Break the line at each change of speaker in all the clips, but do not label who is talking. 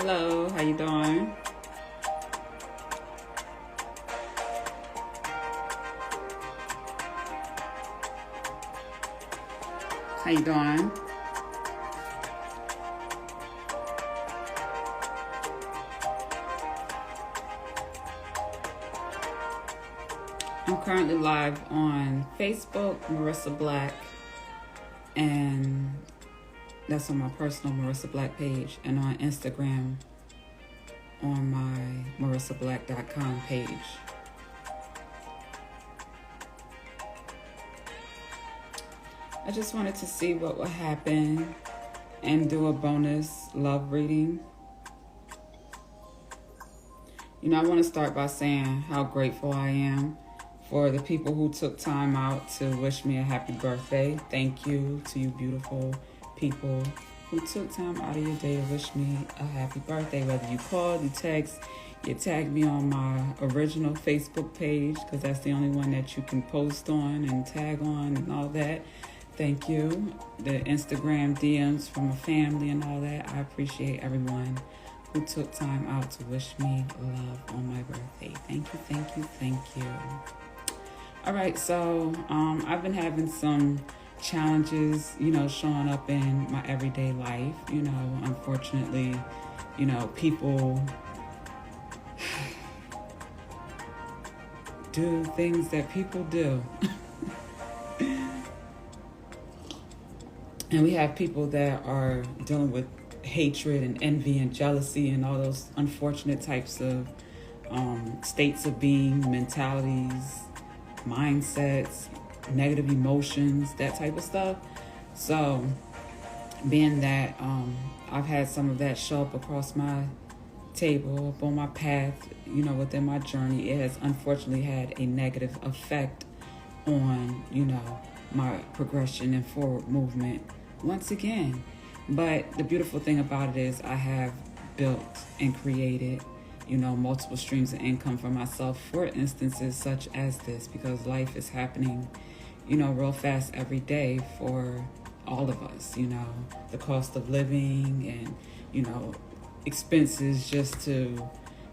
Hello, how you doing? How you doing? I'm currently live on Facebook, Marissa Black, and that's on my personal Marissa Black page, and on Instagram on my marissablack.com page. I just wanted to see what would happen and do a bonus love reading. You know, I want to start by saying how grateful I am for the people who took time out to wish me a happy birthday. Thank you to you beautiful people who took time out of your day to wish me a happy birthday. Whether you called, you text, you tagged me on my original Facebook page, because that's the only one that you can post on and tag on and all that. Thank you. The Instagram DMs from my family and all that. I appreciate everyone who took time out to wish me love on my birthday. Thank you, thank you, thank you. All right, so I've been having some challenges, showing up in my everyday life. Unfortunately, people do things that people do. And we have people that are dealing with hatred and envy and jealousy and all those unfortunate types of states of being, mentalities, mindsets, negative emotions, that type of stuff. So being that I've had some of that show up across my table, up on my path, within my journey, it has unfortunately had a negative effect on, my progression and forward movement once again. But the beautiful thing about it is I have built and created, multiple streams of income for myself for instances such as this, because life is happening, real fast every day for all of us. The cost of living and, expenses just to,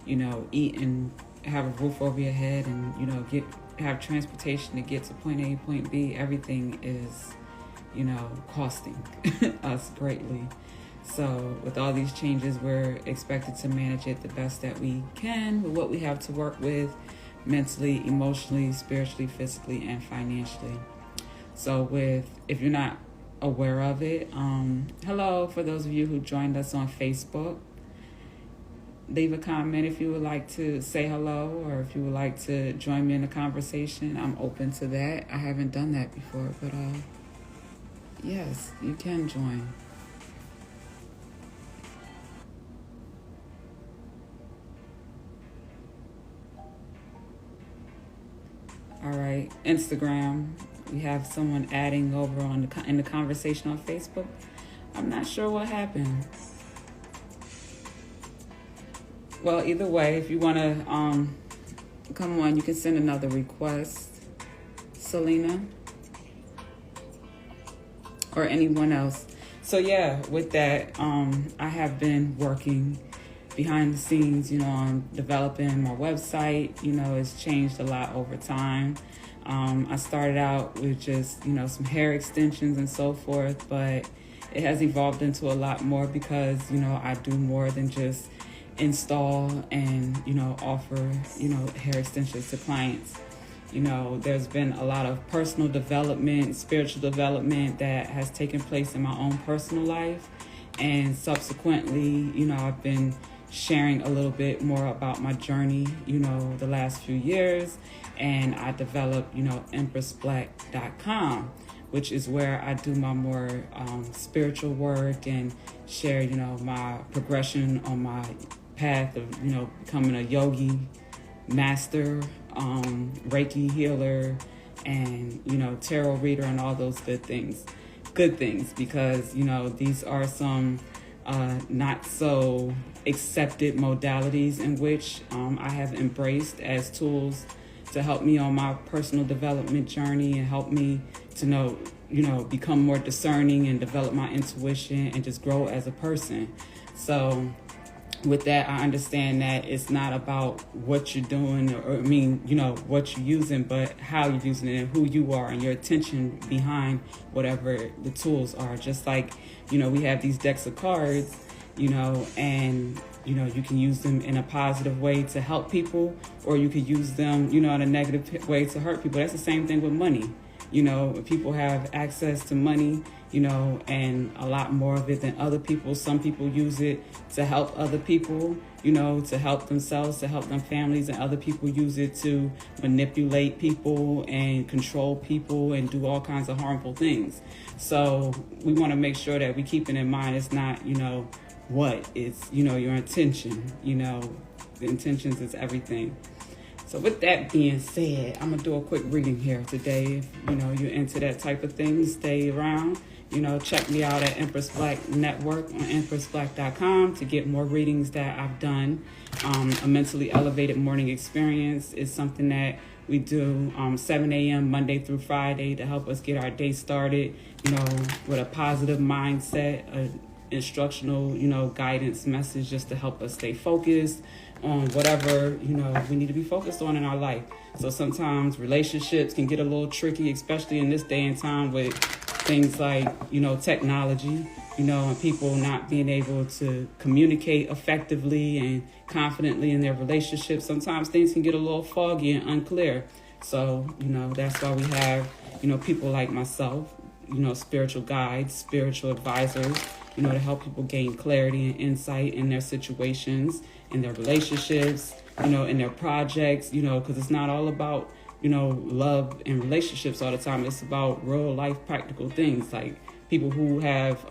eat and have a roof over your head and, have transportation to get to point A, point B. Everything is, costing us greatly. So with all these changes, we're expected to manage it the best that we can with what we have to work with mentally, emotionally, spiritually, physically, and financially. So if you're not aware of it, hello, for those of you who joined us on Facebook. Leave a comment if you would like to say hello, or if you would like to join me in a conversation. I'm open to that. I haven't done that before, but yes, you can join. All right, Instagram. We have someone adding over in the conversation on Facebook. I'm not sure what happened. Well, either way, if you want to come on, you can send another request, Selena, or anyone else. So yeah, with that, I have been working behind the scenes, on developing my website. It's changed a lot over time. I started out with just, some hair extensions and so forth, but it has evolved into a lot more because, I do more than just install and, offer, hair extensions to clients. There's been a lot of personal development, spiritual development that has taken place in my own personal life. And subsequently, I've been sharing a little bit more about my journey, the last few years. And I developed, empressblack.com, which is where I do my more spiritual work and share, my progression on my path of, becoming a yogi master, Reiki healer, and, tarot reader, and all those good things, because, these are some not so accepted modalities in which I have embraced as tools to help me on my personal development journey and help me to become more discerning and develop my intuition and just grow as a person. So with that, I understand that it's not about what you're doing, or what you're using, but how you're using it and who you are and your attention behind whatever the tools are. Just like, we have these decks of cards, and, you can use them in a positive way to help people, or you could use them, in a negative way to hurt people. That's the same thing with money. People have access to money, and a lot more of it than other people. Some people use it to help other people, to help themselves, to help their families, and other people use it to manipulate people and control people and do all kinds of harmful things. So we want to make sure that we keep it in mind. It's not, what, it's, your intention, the intentions is everything. So with that being said, I'm going to do a quick reading here today. If, you're into that type of thing, stay around. Check me out at Empress Black Network on empressblack.com to get more readings that I've done. A mentally elevated morning experience is something that we do 7 a.m. Monday through Friday to help us get our day started, with a positive mindset, an instructional, guidance message just to help us stay focused on whatever, we need to be focused on in our life. So sometimes relationships can get a little tricky, especially in this day and time with things like, technology, and people not being able to communicate effectively and confidently in their relationships. Sometimes things can get a little foggy and unclear. So, that's why we have, people like myself, spiritual guides, spiritual advisors, to help people gain clarity and insight in their situations, in their relationships, in their projects, because it's not all about, love and relationships all the time. It's about real life practical things, like people who have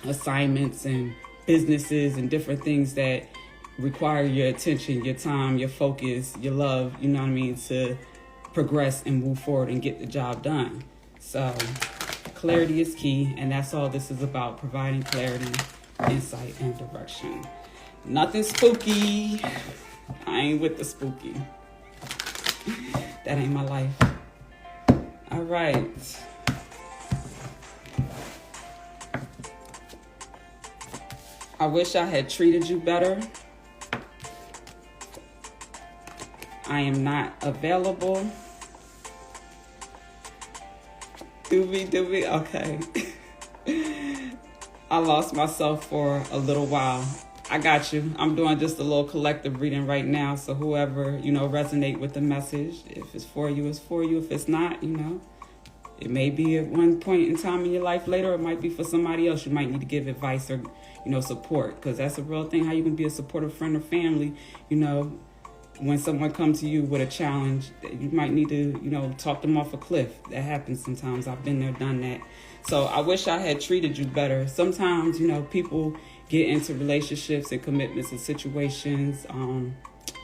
assignments and businesses and different things that require your attention, your time, your focus, your love, to progress and move forward and get the job done. So clarity is key, and that's all this is about, providing clarity, insight, and direction. Nothing spooky. I ain't with the spooky. That ain't my life. All right. I wish I had treated you better. I am not available. Doobie. Okay. I lost myself for a little while. I got you. I'm doing just a little collective reading right now. So whoever, resonate with the message, if it's for you, it's for you. If it's not, it may be at one point in time in your life later. It might be for somebody else. You might need to give advice or, support, because that's a real thing. How you can be a supportive friend or family, when someone comes to you with a challenge, you might need to, talk them off a cliff. That happens sometimes. I've been there, done that. So I wish I had treated you better. Sometimes, people get into relationships and commitments and situations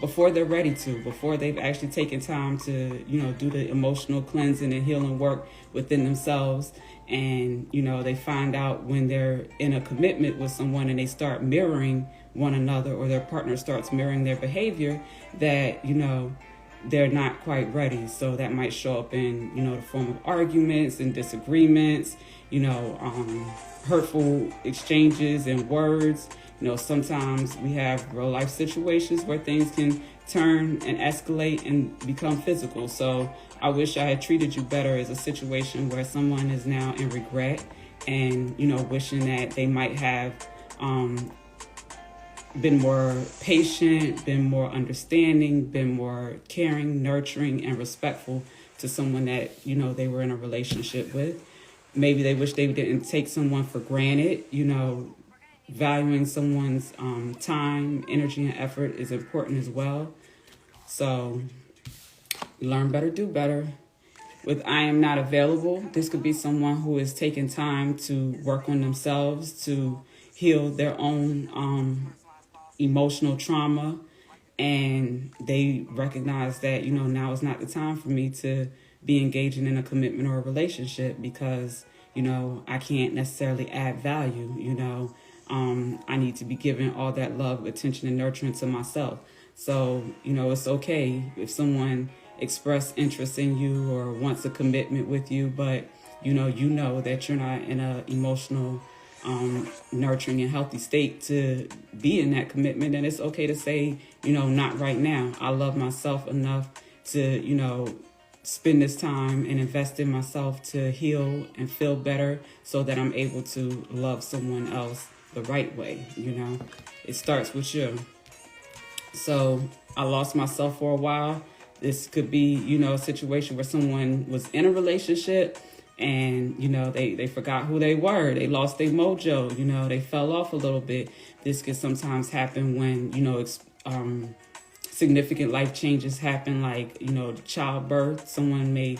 before they're ready to, before they've actually taken time to, do the emotional cleansing and healing work within themselves. And, they find out when they're in a commitment with someone and they start mirroring one another, or their partner starts mirroring their behavior, that, they're not quite ready. So that might show up in, the form of arguments and disagreements, hurtful exchanges and words. Sometimes we have real life situations where things can turn and escalate and become physical. So I wish I had treated you better as a situation where someone is now in regret and, wishing that they might have been more patient, been more understanding, been more caring, nurturing, and respectful to someone that, they were in a relationship with. Maybe they wish they didn't take someone for granted. Valuing someone's time, energy, and effort is important as well. So learn better, do better. With I am not available, this could be someone who is taking time to work on themselves, to heal their own emotional trauma, and they recognize that, now is not the time for me to be engaging in a commitment or a relationship, because, I can't necessarily add value, I need to be giving all that love, attention, and nurturing to myself. So, it's okay if someone express interest in you or wants a commitment with you, but, you know that you're not in a emotional nurturing and healthy state to be in that commitment, then it's okay to say, not right now. I love myself enough to, spend this time and invest in myself to heal and feel better so that I'm able to love someone else the right way. It starts with you. So I lost myself for a while. This could be, a situation where someone was in a relationship and, they forgot who they were. They lost their mojo, they fell off a little bit. This could sometimes happen when, significant life changes happen, like, childbirth. Someone may,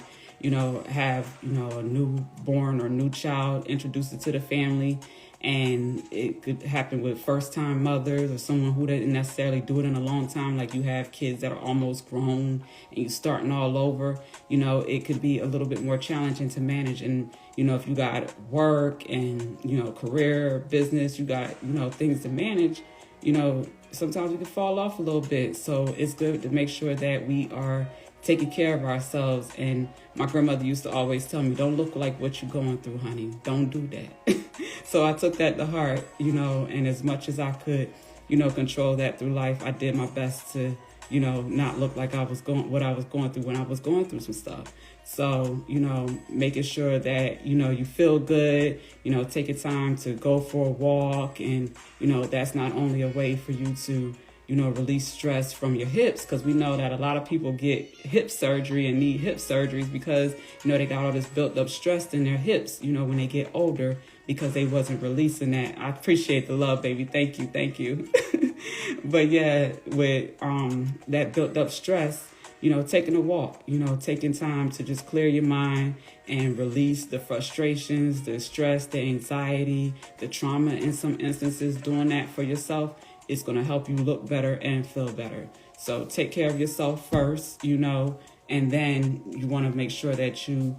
have, a newborn or new child introduced into the family. And it could happen with first-time mothers or someone who didn't necessarily do it in a long time. Like you have kids that are almost grown and you're starting all over. It could be a little bit more challenging to manage. And, if you got work and, career, business, you got, things to manage, sometimes we can fall off a little bit. So it's good to make sure that we are taking care of ourselves. And my grandmother used to always tell me, don't look like what you're going through, honey. Don't do that. So I took that to heart, and as much as I could, control that through life, I did my best to, not look like what I was going through when I was going through some stuff. So, making sure that, you feel good, taking time to go for a walk. And, that's not only a way for you to, release stress from your hips, because we know that a lot of people get hip surgery and need hip surgeries because, they got all this built up stress in their hips, when they get older because they wasn't releasing that. I appreciate the love, baby. Thank you. But yeah, with that built up stress, taking a walk, taking time to just clear your mind and release the frustrations, the stress, the anxiety, the trauma in some instances. Doing that for yourself is going to help you look better and feel better. So take care of yourself first, and then you want to make sure that you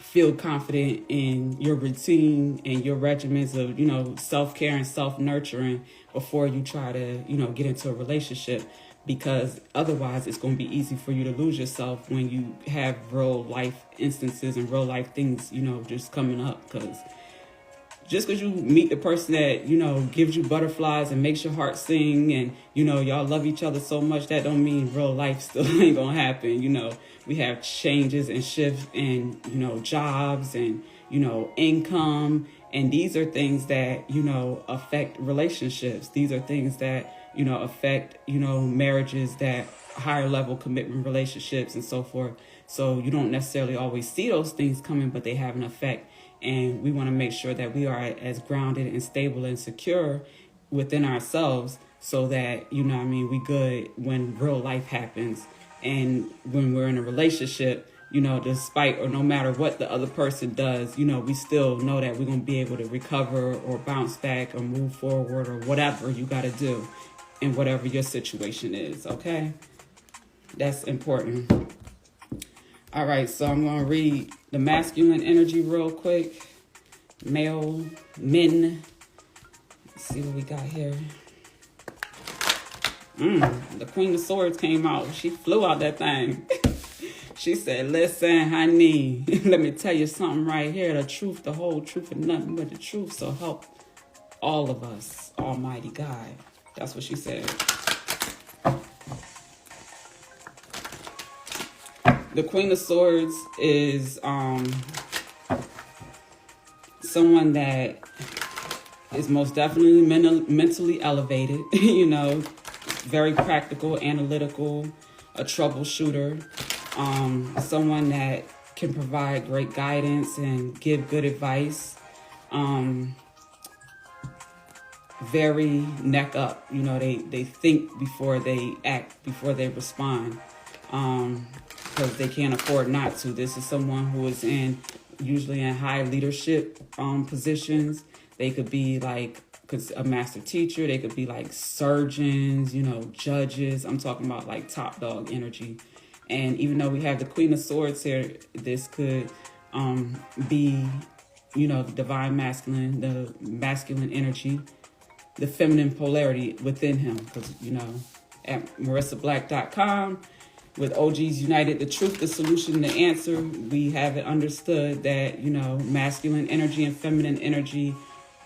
feel confident in your routine and your regimens of, self-care and self-nurturing before you try to, get into a relationship. Because otherwise it's going to be easy for you to lose yourself when you have real life instances and real life things, just coming up. Because just because you meet the person that, gives you butterflies and makes your heart sing and, y'all love each other so much, that don't mean real life still ain't going to happen. We have changes and shifts in, jobs and, income. And these are things that, affect relationships. These are things that, affect, marriages, that higher level commitment relationships and so forth. So you don't necessarily always see those things coming, but they have an effect. And we want to make sure that we are as grounded and stable and secure within ourselves so that, we good when real life happens. And when we're in a relationship, despite or no matter what the other person does, we still know that we're going to be able to recover or bounce back or move forward or whatever you got to do in whatever your situation is. Okay. That's important. All right. So I'm going to read the masculine energy real quick. Men. Let's see what we got here. The Queen of Swords came out. She flew out that thing. She said, listen, honey, let me tell you something right here. The truth, the whole truth, and nothing but the truth. So help all of us, Almighty God. That's what she said. The Queen of Swords is someone that is most definitely mentally elevated, very practical, analytical, a troubleshooter, someone that can provide great guidance and give good advice, very neck up, they think before they act, before they respond, because they can't afford not to. This is someone who is usually in high leadership positions. They could be like a master teacher. They could be like surgeons, judges. I'm talking about like top dog energy. And even though we have the Queen of Swords here, this could be, the divine masculine, the masculine energy, the feminine polarity within him. Because, at marissablack.com, with OGs United, the truth, the solution, the answer. We have it understood that, you know, masculine energy and feminine energy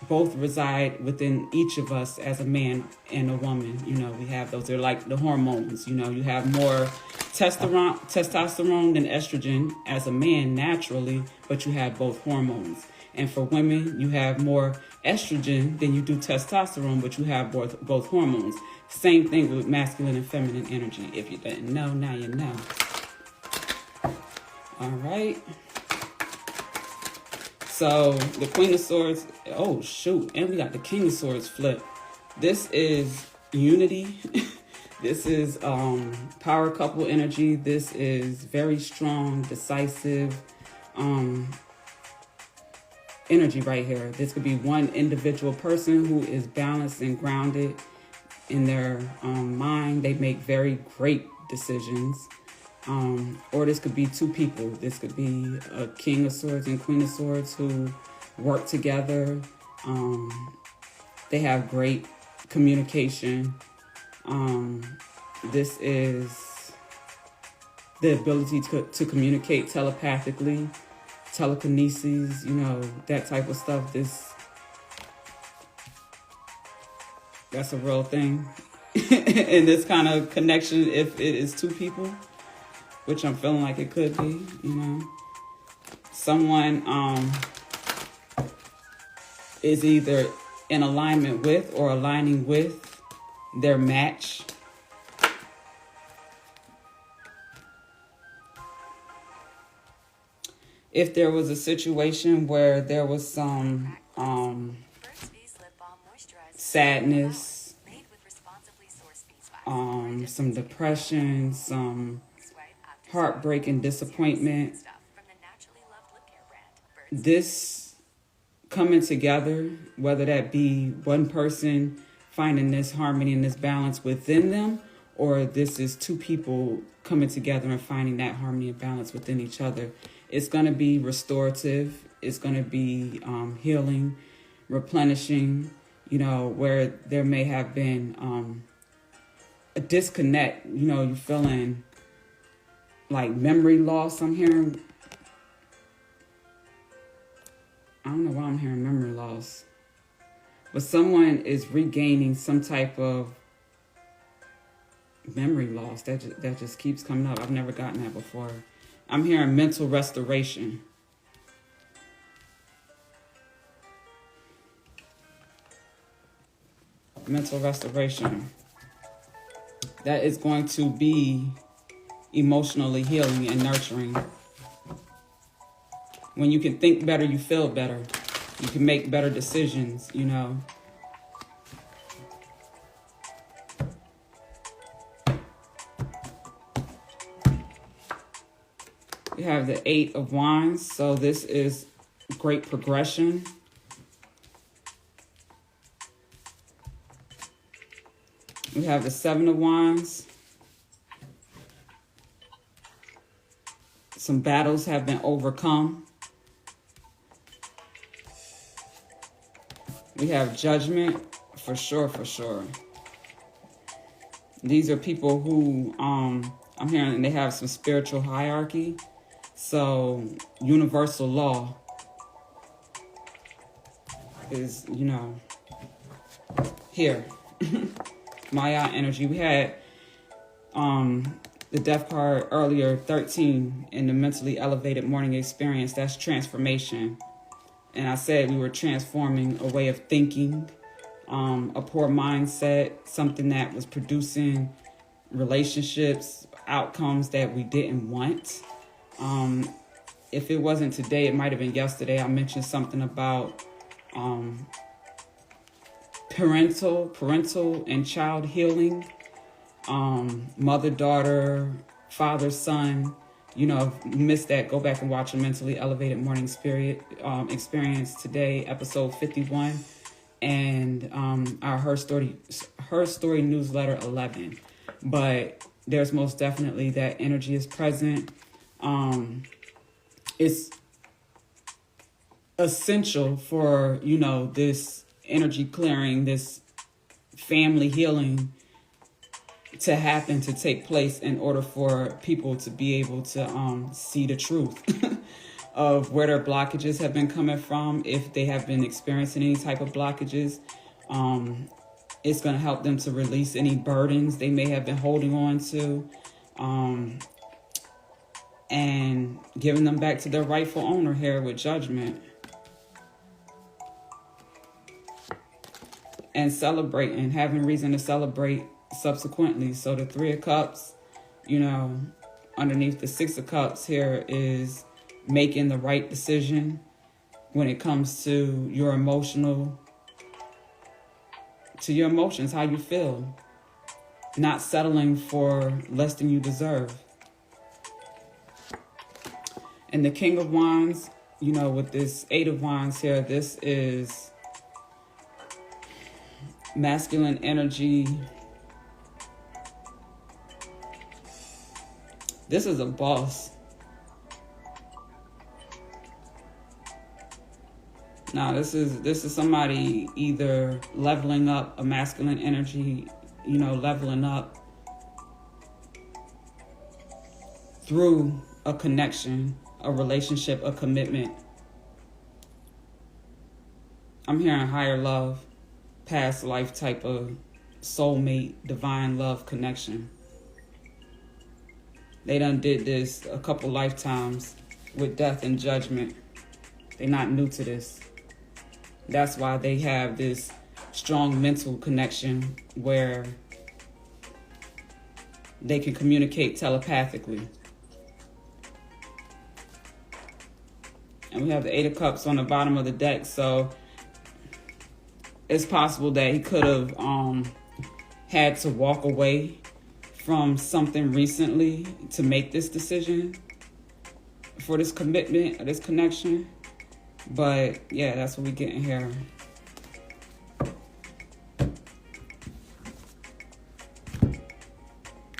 both reside within each of us as a man and a woman. You know, we have those. They're like the hormones. You know, you have more testosterone than estrogen as a man naturally, but you have both hormones. And for women, you have more estrogen than you do testosterone, but you have both hormones. Same thing with masculine and feminine energy. If you didn't know, now you know. All right. So the Queen of Swords, oh shoot, and we got the King of Swords flip. This is unity. This is power couple energy. This is very strong, decisive energy right here. This could be one individual person who is balanced and grounded in their mind. They make very great decisions. Or this could be two people. This could be a King of Swords and Queen of Swords who work together. They have great communication. This is the ability to communicate telepathically, telekinesis, you know, that type of stuff. That's a real thing. And this kind of connection, if it is two people, which I'm feeling like it could be, you know. Someone is either in alignment with or aligning with their match. If there was a situation where there was some sadness, some depression, some heartbreak and disappointment, this coming together, whether that be one person finding this harmony and this balance within them, or this is two people coming together and finding that harmony and balance within each other, it's going to be restorative. It's going to be healing, replenishing, you know, where there may have been a disconnect. You know, you're feeling like memory loss. I'm hearing, I don't know why I'm hearing memory loss, but someone is regaining some type of memory loss. That just keeps coming up. I've never gotten that before. I'm hearing mental restoration. Mental restoration. That is going to be emotionally healing and nurturing. When you can think better, you feel better. You can make better decisions, you know. We have the Eight of Wands, so this is great progression. We have the Seven of Wands. Some battles have been overcome. We have Judgment, for sure, for sure. These are people who, I'm hearing they have some spiritual hierarchy. So, universal law is, you know, here. Maya energy. We had the death card earlier, 13, in the mentally elevated morning experience. That's transformation. And I said we were transforming a way of thinking, a poor mindset, something that was producing relationships, outcomes that we didn't want. If it wasn't today, it might have been yesterday. I mentioned something about parental and child healing, mother, daughter, father, son. You know, if you missed that, go back and watch a mentally elevated morning experience today, episode 51, and our Her Story newsletter 11. But there's most definitely that energy is present. It's essential for, you know, this energy clearing, this family healing to happen, to take place, in order for people to be able to see the truth of where their blockages have been coming from. If they have been experiencing any type of blockages, it's going to help them to release any burdens they may have been holding on to, and giving them back to their rightful owner here with Judgment. And celebrating, having reason to celebrate subsequently. So the Three of Cups, you know, underneath the Six of Cups here is making the right decision when it comes to your emotions, how you feel. Not settling for less than you deserve. And the King of Wands, you know, with this Eight of Wands here, this is masculine energy. This is a boss. Now, this is somebody either leveling up a masculine energy, you know, leveling up through a connection, a relationship, a commitment. I'm hearing higher love, past life type of soulmate, divine love connection. They done did this a couple lifetimes with Death and Judgment. They're not new to this. That's why they have this strong mental connection where they can communicate telepathically. And we have the Eight of Cups on the bottom of the deck, so it's possible that he could have had to walk away from something recently to make this decision for this commitment or this connection. But yeah, that's what we're getting here.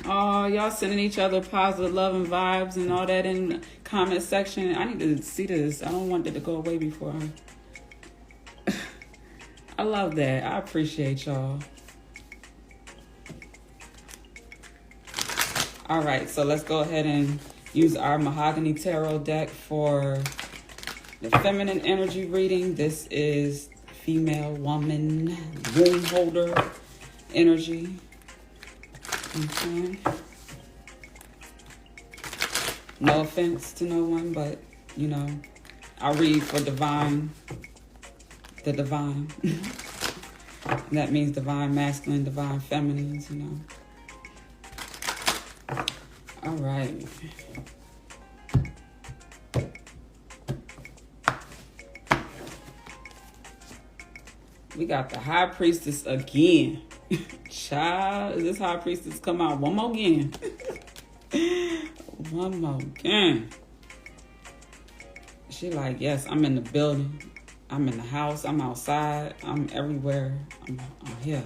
Oh, y'all sending each other positive love and vibes and all that in the comment section. I need to see this. I don't want it to go away before I love that. I appreciate y'all. All right, so let's go ahead and use our Mahogany Tarot deck for the feminine energy reading. This is female, woman, womb holder energy. Okay. No offense to no one, but, you know, I read for divine, the divine. That means divine masculine, divine feminines, you know. All right. We got the High Priestess again. Child, this High Priestess come out one more again. One more again. She like, yes, I'm in the building. I'm in the house. I'm outside. I'm everywhere. I'm here.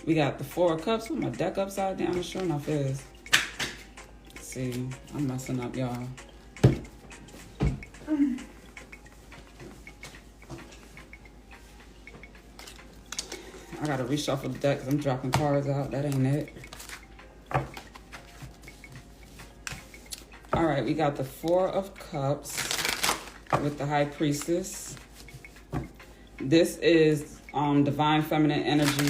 We got the Four of Cups with my deck upside down. It sure enough is. Let's see, I'm messing up, y'all. I gotta reshuffle the deck because I'm dropping cards out. That ain't it. All right, we got the Four of Cups with the High Priestess. This is divine feminine energy,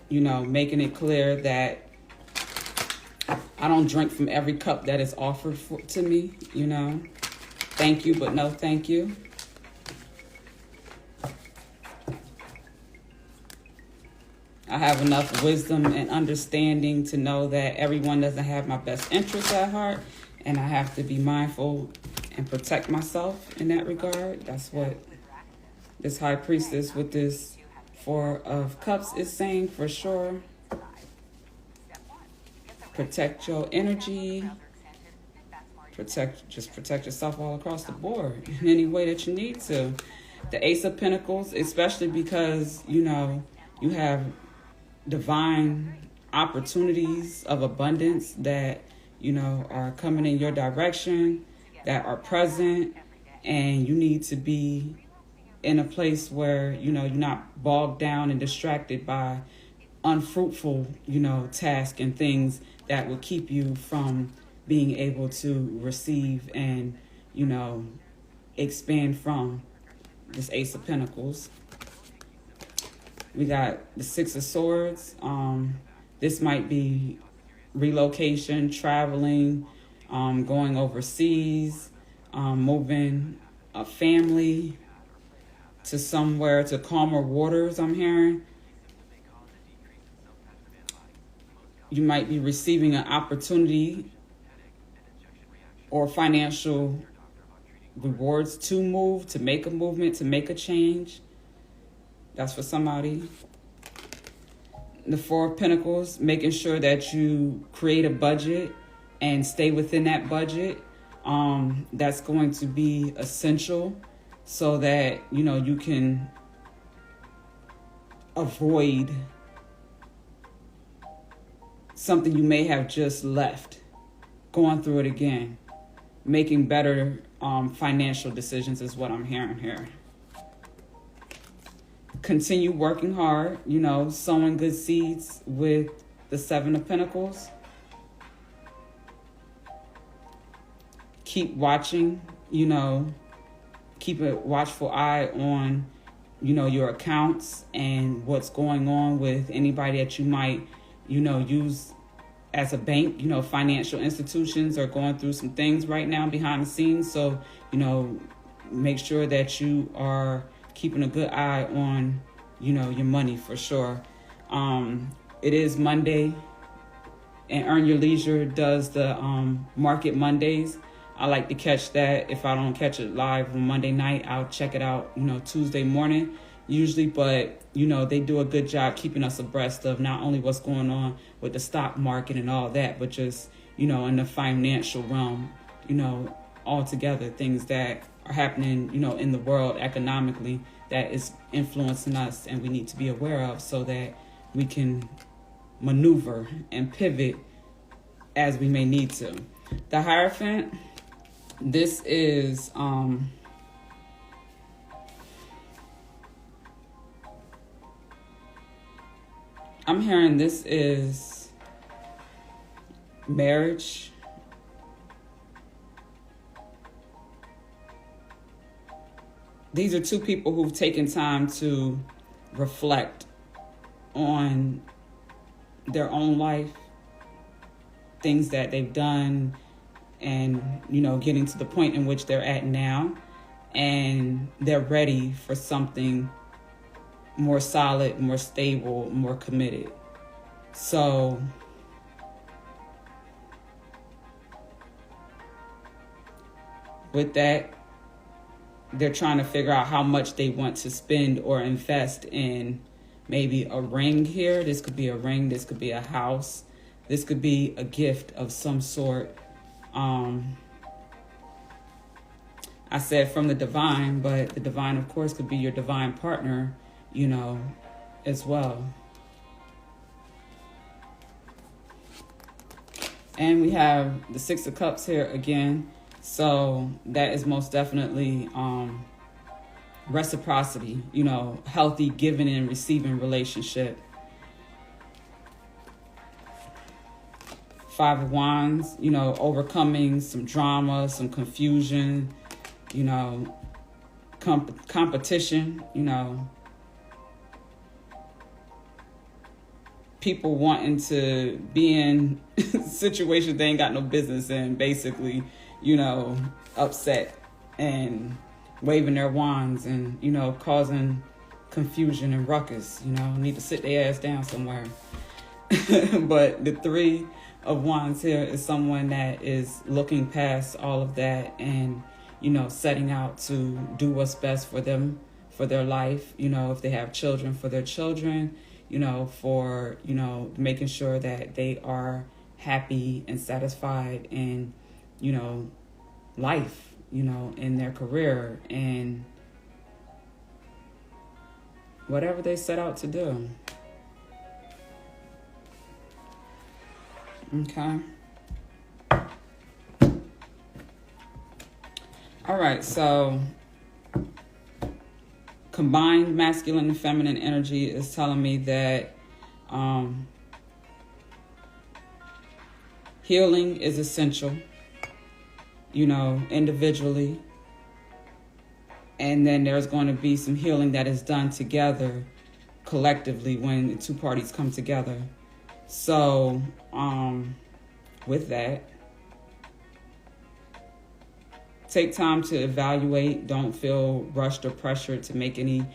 you know, making it clear that I don't drink from every cup that is offered to me, you know. Thank you, but no thank you. I have enough wisdom and understanding to know that everyone doesn't have my best interests at heart, and I have to be mindful and protect myself in that regard. That's what this High Priestess with this Four of Cups is saying for sure. Protect your energy. Just protect yourself all across the board in any way that you need to. The Ace of Pentacles, especially because, you know, you have divine opportunities of abundance that, you know, are coming in your direction, that are present, and you need to be in a place where, you know, you're not bogged down and distracted by unfruitful, task and things that will keep you from being able to receive and, expand from this Ace of Pentacles. We got the Six of Swords. This might be relocation, traveling, going overseas, moving a family to somewhere, to calmer waters, I'm hearing. You might be receiving an opportunity or financial rewards to move, to make a movement, to make a change. That's for somebody. The Four of Pentacles, making sure that you create a budget and stay within that budget. That's going to be essential so that, you can avoid something you may have just left, going through it again. Making better financial decisions is what I'm hearing here. Continue working hard, sowing good seeds with the Seven of Pentacles. Keep watching, keep a watchful eye on, your accounts and what's going on with anybody that you might, use as a bank. Financial institutions are going through some things right now behind the scenes. So, make sure that you are keeping a good eye on, your money for sure. It is Monday, and Earn Your Leisure does the Market Mondays. I like to catch that. If I don't catch it live on Monday night, I'll check it out, Tuesday morning usually. But, they do a good job keeping us abreast of not only what's going on with the stock market and all that, but just, in the financial realm, altogether, things that are happening, in the world economically that is influencing us and we need to be aware of so that we can maneuver and pivot as we may need to. The Hierophant, this is I'm hearing this is marriage. These are two people who've taken time to reflect on their own life, things that they've done, and, getting to the point in which they're at now. And they're ready for something more solid, more stable, more committed. So with that, they're trying to figure out how much they want to spend or invest in maybe a ring here. This could be a ring. This could be a house. This could be a gift of some sort. I said from the divine, but the divine, of course, could be your divine partner, as well. And we have the Six of Cups here again. So that is most definitely reciprocity, healthy giving and receiving relationship. Five of Wands, overcoming some drama, some confusion, competition, people wanting to be in situations they ain't got no business in, basically, upset and waving their wands and, causing confusion and ruckus, need to sit their ass down somewhere. But the Three of Wands here is someone that is looking past all of that and, setting out to do what's best for them, for their life, if they have children, for their children, for, making sure that they are happy and satisfied in, life, in their career and whatever they set out to do. Okay. All right, so combined masculine and feminine energy is telling me that Healing is essential, individually. And then there's going to be some healing that is done together, collectively, when the two parties come together. So, with that, take time to evaluate. Don't feel rushed or pressured to make any,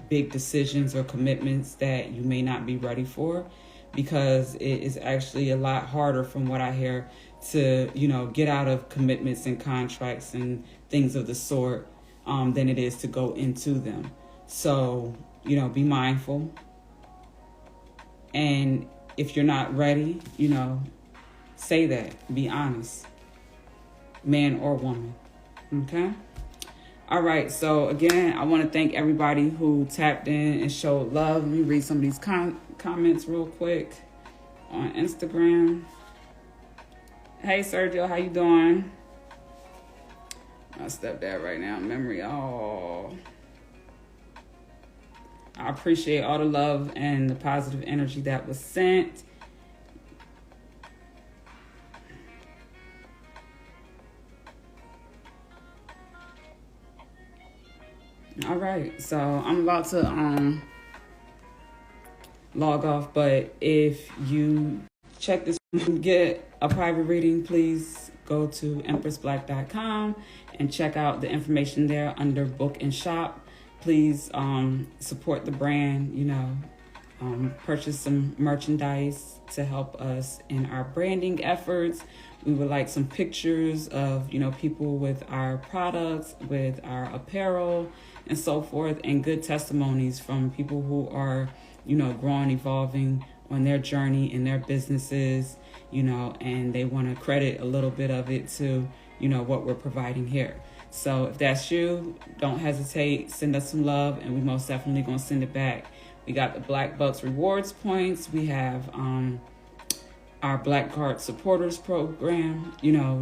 big decisions or commitments that you may not be ready for, because it is actually a lot harder, from what I hear, to, get out of commitments and contracts and things of the sort than it is to go into them. So, be mindful. And if you're not ready, say that. Be honest. Man or woman. Okay? All right. So, again, I want to thank everybody who tapped in and showed love. Let me read some of these comments real quick on Instagram. Hey, Sergio, how you doing? My stepdad right now, memory. Oh, I appreciate all the love and the positive energy that was sent. All right, so I'm about to log off, but if you check this, get a private reading, please go to empressblack.com and check out the information there under book and shop. Please support the brand, purchase some merchandise to help us in our branding efforts. We would like some pictures of, people with our products, with our apparel and so forth, and good testimonies from people who are, growing, evolving on their journey in their businesses, and they want to credit a little bit of it to, what we're providing here. So if that's you, don't hesitate, send us some love, and we most definitely going to send it back. We got the Black Bucks rewards points. We have our Black Card supporters program.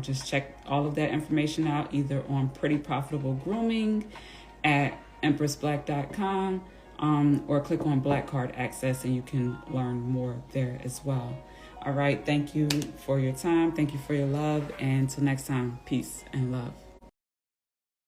Just check all of that information out either on Pretty Profitable Grooming at empressblack.com or click on Black Card Access and you can learn more there as well. All right. Thank you for your time. Thank you for your love. And until next time, peace and love.